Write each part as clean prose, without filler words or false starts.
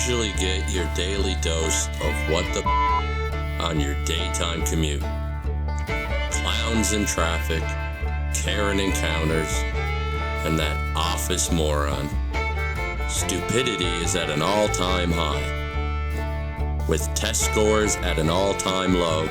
usually get your daily dose of what the on your daytime commute. Clowns in traffic, Karen encounters, and that office moron. Stupidity is at an all-time high. With test scores at an all-time low,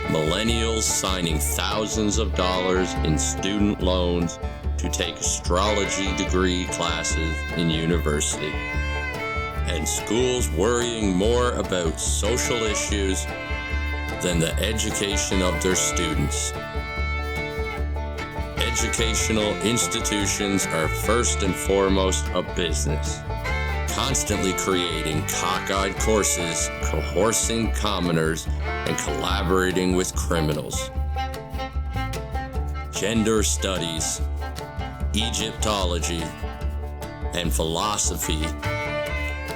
millennials signing thousands of dollars in student loans to take astrology degree classes in university, and schools worrying more about social issues than the education of their students. Educational institutions are first and foremost a business, constantly creating cockeyed courses, coercing commoners, and collaborating with criminals. Gender studies, Egyptology, and philosophy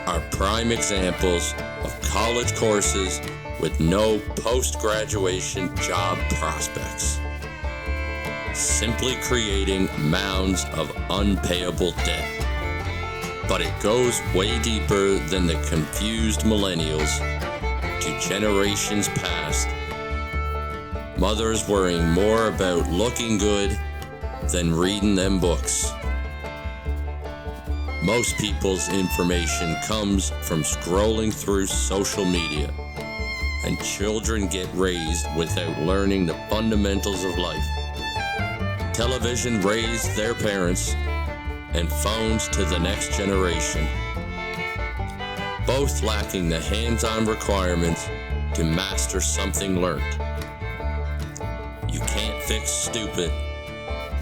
are prime examples of college courses with no post-graduation job prospects, simply creating mounds of unpayable debt. But it goes way deeper than the confused millennials to generations past. Mothers worrying more about looking good than reading them books. Most people's information comes from scrolling through social media, and children get raised without learning the fundamentals of life. Television raised their parents, and phones to the next generation, both lacking the hands-on requirements to master something learned. You can't fix stupid,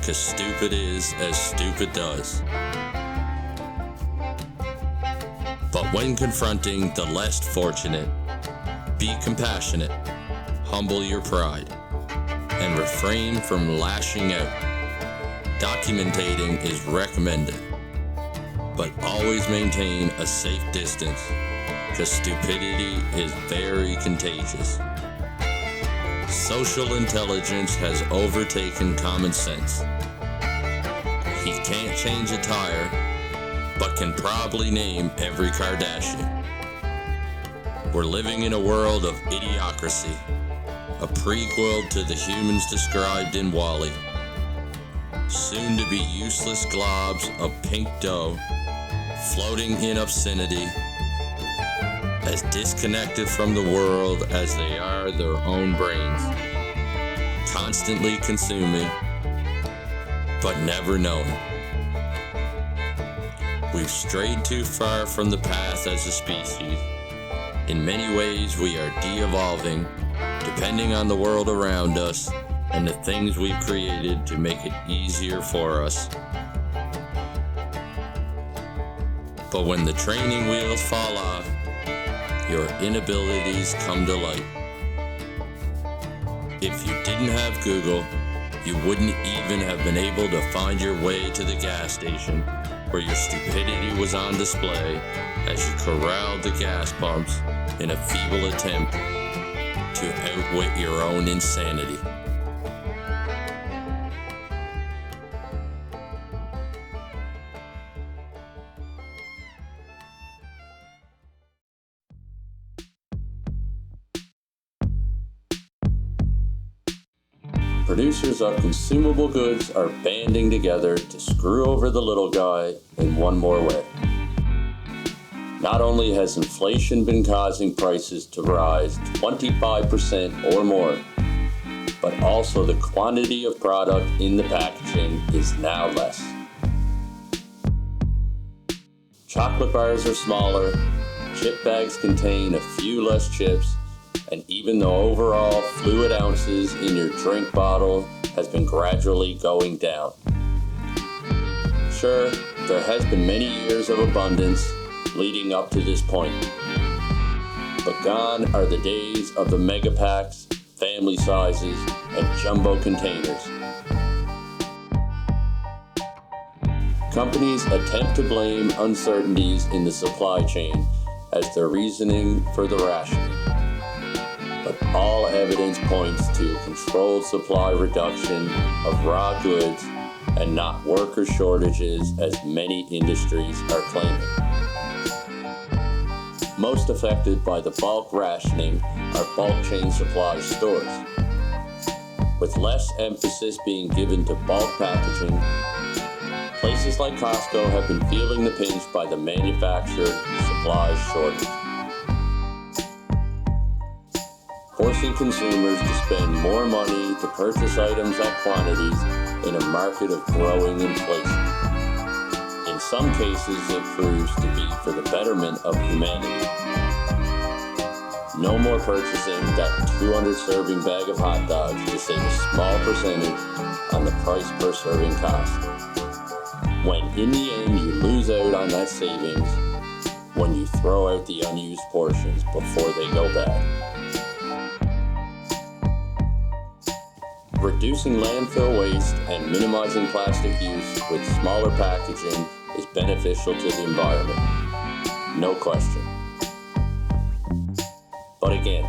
'cause stupid is as stupid does. But when confronting the less fortunate, be compassionate, humble your pride, and refrain from lashing out. Documentating is recommended, but always maintain a safe distance, because stupidity is very contagious. Social intelligence has overtaken common sense. He can't change a tire, but can probably name every Kardashian. We're living in a world of idiocracy, a prequel to the humans described in WALL-E. Soon to be useless globs of pink dough, floating in obscenity, as disconnected from the world as they are their own brains, constantly consuming, but never knowing. We've strayed too far from the path as a species. In many ways, we are de-evolving, depending on the world around us and the things we've created to make it easier for us. But when the training wheels fall off, your inabilities come to light. If you didn't have Google, you wouldn't even have been able to find your way to the gas station where your stupidity was on display as you corralled the gas pumps in a feeble attempt to outwit your own insanity. Producers of consumable goods are banding together to screw over the little guy in one more way. Not only has inflation been causing prices to rise 25% or more, but also the quantity of product in the packaging is now less. Chocolate bars are smaller, chip bags contain a few less chips, and even the overall fluid ounces in your drink bottle has been gradually going down. Sure, there has been many years of abundance leading up to this point, but gone are the days of the mega packs, family sizes, and jumbo containers. Companies attempt to blame uncertainties in the supply chain as their reasoning for the rationing. But all evidence points to controlled supply reduction of raw goods and not worker shortages as many industries are claiming. Most affected by the bulk rationing are bulk chain supply stores, with less emphasis being given to bulk packaging. Places like Costco have been feeling the pinch by the manufactured supplies shortage, forcing consumers to spend more money to purchase items at quantities in a market of growing inflation. In some cases, it proves to be for the betterment of humanity. No more purchasing that 200-serving bag of hot dogs to save a small percentage on the price per serving cost, when in the end you lose out on that savings when you throw out the unused portions before they go bad. Reducing landfill waste and minimizing plastic use with smaller packaging is beneficial to the environment, no question. But again,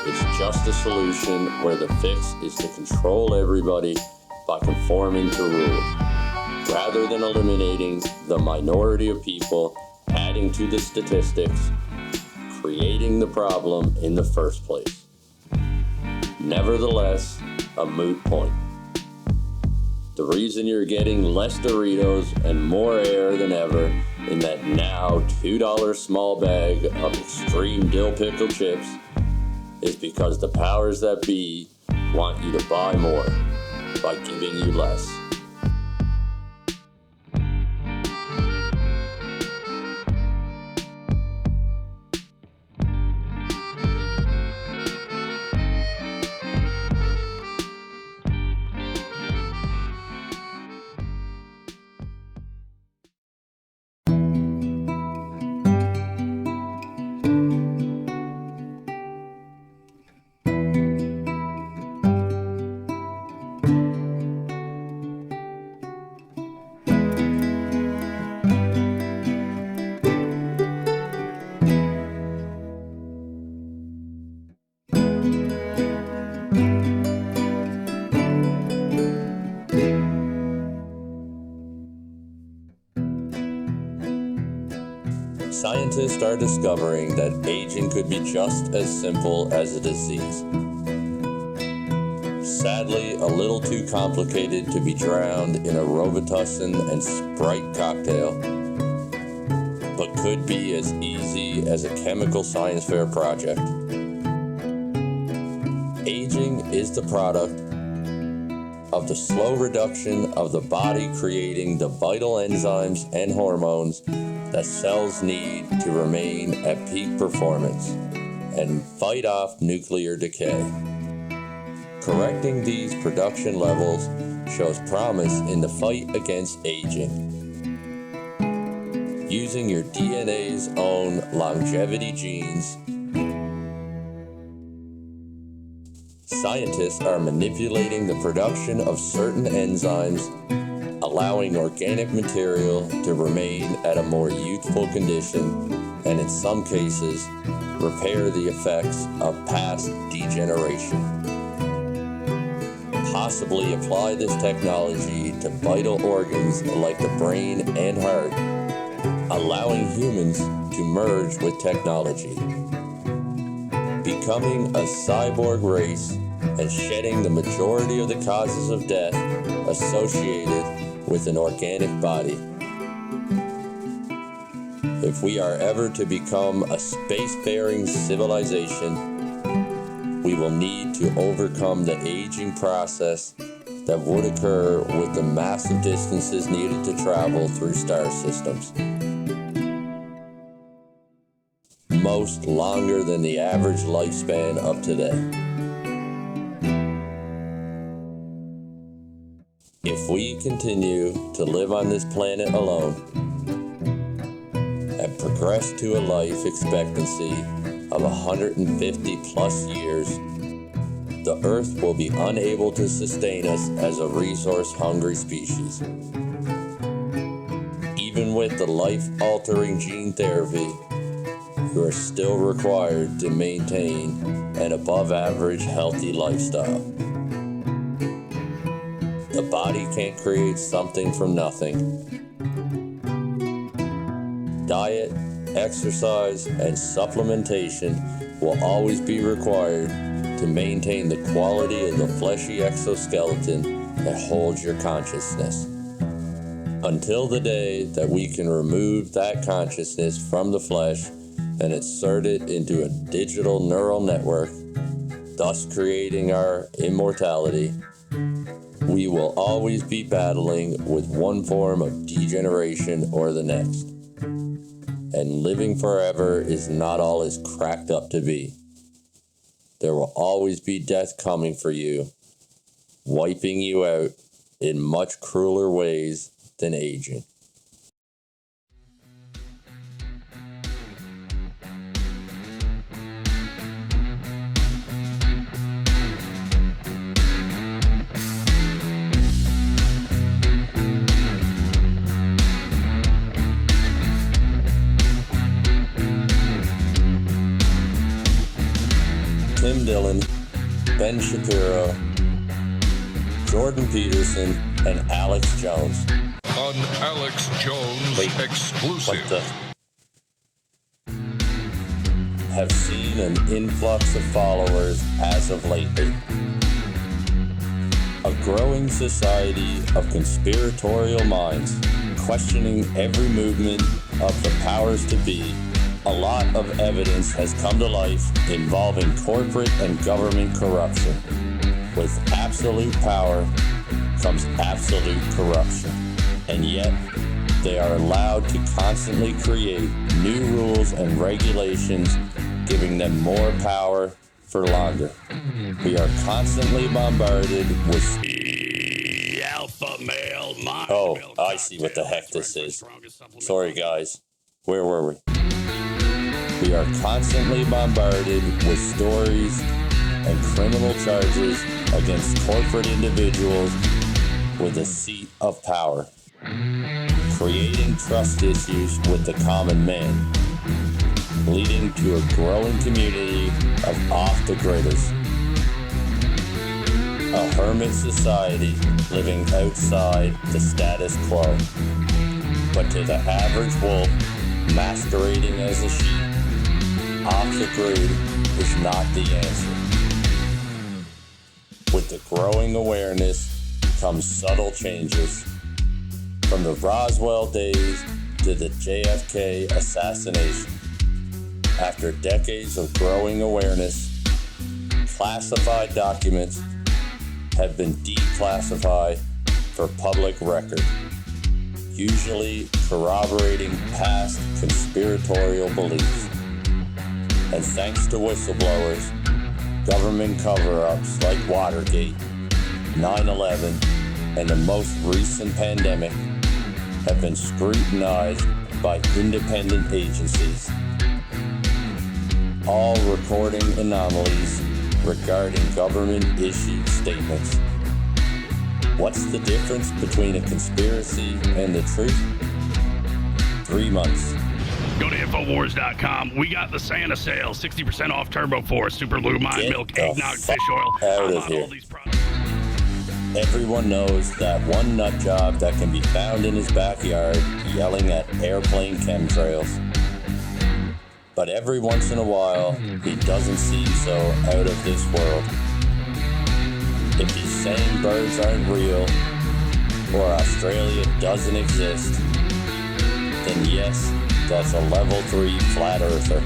it's just a solution where the fix is to control everybody by conforming to rules, rather than eliminating the minority of people, adding to the statistics, creating the problem in the first place. Nevertheless, a moot point. The reason you're getting less Doritos and more air than ever in that now $2 small bag of extreme dill pickle chips is because the powers that be want you to buy more by giving you less. Scientists are discovering that aging could be just as simple as a disease. Sadly, a little too complicated to be drowned in a Robitussin and Sprite cocktail, but could be as easy as a chemical science fair project. Aging is the product of the slow reduction of the body creating the vital enzymes and hormones that cells need to remain at peak performance and fight off nuclear decay. Correcting these production levels shows promise in the fight against aging. Using your DNA's own longevity genes, scientists are manipulating the production of certain enzymes, allowing organic material to remain at a more youthful condition, and in some cases, repair the effects of past degeneration. Possibly apply this technology to vital organs like the brain and heart, allowing humans to merge with technology, becoming a cyborg race and shedding the majority of the causes of death associated with an organic body. If we are ever to become a space-faring civilization, we will need to overcome the aging process that would occur with the massive distances needed to travel through star systems. Most longer than the average lifespan of today. If we continue to live on this planet alone and progress to a life expectancy of 150 plus years, the Earth will be unable to sustain us as a resource-hungry species. Even with the life-altering gene therapy, you are still required to maintain an above-average healthy lifestyle. The body can't create something from nothing. Diet exercise and supplementation will always be required to maintain the quality of the fleshy exoskeleton that holds your consciousness. Until the day that we can remove that consciousness from the flesh and insert it into a digital neural network, thus creating our immortality, we will always be battling with one form of degeneration or the next. And living forever is not all it's cracked up to be. There will always be death coming for you, wiping you out in much crueler ways than aging. Tim Dillon, Ben Shapiro, Jordan Peterson, and Alex Jones. An Alex Jones exclusive. Have seen an influx of followers as of lately. A growing society of conspiratorial minds questioning every movement of the powers to be. A lot of evidence has come to life involving corporate and government corruption. With absolute power comes absolute corruption. And yet, they are allowed to constantly create new rules and regulations, giving them more power for longer. We are constantly bombarded with alpha male mind. Oh, I see what the heck this is. Sorry guys, where were we? We are constantly bombarded with stories and criminal charges against corporate individuals with a seat of power, creating trust issues with the common man, leading to a growing community of off-the-gridders, a hermit society living outside the status quo. But to the average wolf masquerading as a sheep, off-the-grid is not the answer. With the growing awareness comes subtle changes. From the Roswell days to the JFK assassination. After decades of growing awareness, classified documents have been declassified for public record, usually corroborating past conspiratorial beliefs. And thanks to whistleblowers, government cover-ups like Watergate, 9/11, and the most recent pandemic have been scrutinized by independent agencies, all recording anomalies regarding government-issued statements. What's the difference between a conspiracy and the truth? 3 months. Go to Infowars.com. We got the Santa sale. 60% off Turbo Force, Super Lube, Mind Milk, Eggnog, Fish Oil. Out of here. Everyone knows that one nut job that can be found in his backyard yelling at airplane chemtrails. But every once in a while, he doesn't seem so out of this world. If he's saying birds aren't real, or Australia doesn't exist, then yes, that's a level 3 flat earther.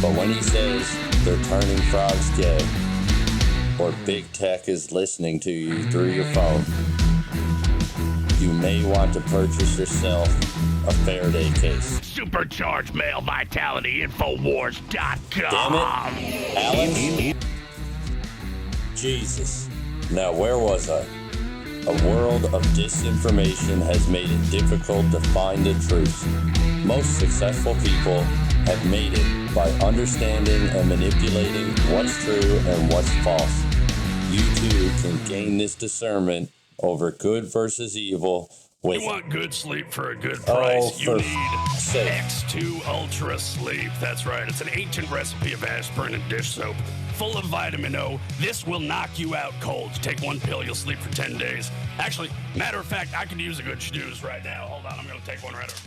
But when he says they're turning frogs gay, or big tech is listening to you through your phone, you may want to purchase yourself a Faraday case. Supercharged male vitality, Infowars.com. Damn it, Alex. Jesus. Now where was I? A world of disinformation has made it difficult to find the truth. Most successful people have made it by understanding and manipulating what's true and what's false. You too can gain this discernment over good versus evil with... You want good sleep for a good price, you need sake. X2 Ultra Sleep. That's right, it's an ancient recipe of aspirin and dish soap, full of vitamin O. This will knock you out cold. You take one pill, you'll sleep for 10 days. Actually, matter of fact, I could use a good snooze right now. Hold on, I'm gonna take one right over.